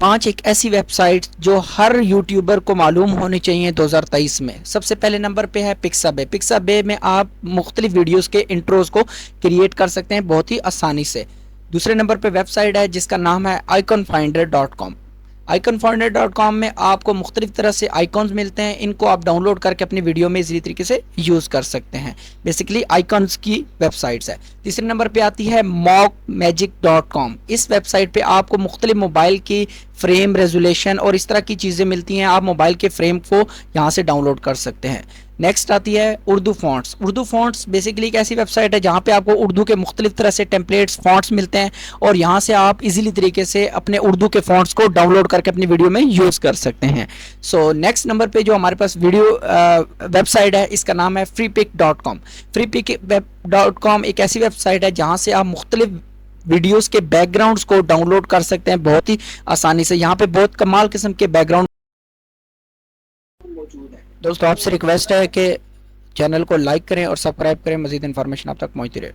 5 ایک ایسی web site جو ہر یوٹیوبر کو معلوم ہونی چاہیے 2023 میں۔ سب سے پہلے نمبر پہ ہے پکسابے۔ پکسابے میں آپ مختلف ویڈیوز کے انٹروز کو کریٹ کر سکتے ہیں بہت ہی آسانی سے۔ دوسرے نمبر پہ ویب سائٹ ہے جس کا نام ہے iconfinder.com۔ iconfinder.com میں آپ کو مختلف طرح سے آئیکونز ملتے ہیں، ان کو آپ ڈاؤن لوڈ کر کے اپنی ویڈیو میں اسی طریقے سے یوز کر سکتے ہیں۔ بیسیکلی آئیکونز کی ویب سائٹس ہے۔ تیسرے نمبر پہ آتی ہے mockmagic.com۔ اس ویب سائٹ پہ آپ کو مختلف موبائل کی فریم ریزولیشن اور اس طرح کی چیزیں ملتی ہیں، آپ موبائل کے فریم کو یہاں سے ڈاؤن لوڈ کر سکتے ہیں۔ نیکسٹ آتی ہے Urdu fonts. Urdu fonts basically ایک ایسی ویب سائٹ ہے جہاں پہ آپ کو اردو کے مختلف طرح سے ٹیمپلیٹس فونٹس ملتے ہیں، اور یہاں سے آپ ایزیلی طریقے سے اپنے اردو کے فونٹس کو ڈاؤن لوڈ کر کے اپنی ویڈیو میں یوز کر سکتے ہیں۔ سو نیکسٹ نمبر پہ جو ہمارے پاس ویڈیو ویب سائٹ ہے اس کا نام ہے freepik.com۔ freepik.com ایک ایسی ویب سائٹ ہے جہاں سے آپ مختلف ویڈیوز کے بیک گراؤنڈز کو ڈاؤن لوڈ کر سکتے ہیں بہت ہی آسانی سے۔ یہاں پہ بہت کمال قسم کے بیک گراؤنڈ موجود ہیں۔ دوستو آپ سے ریکویسٹ ہے کہ چینل کو لائک کریں اور سبسکرائب کریں، مزید انفارمیشن آپ تک پہنچتی رہے۔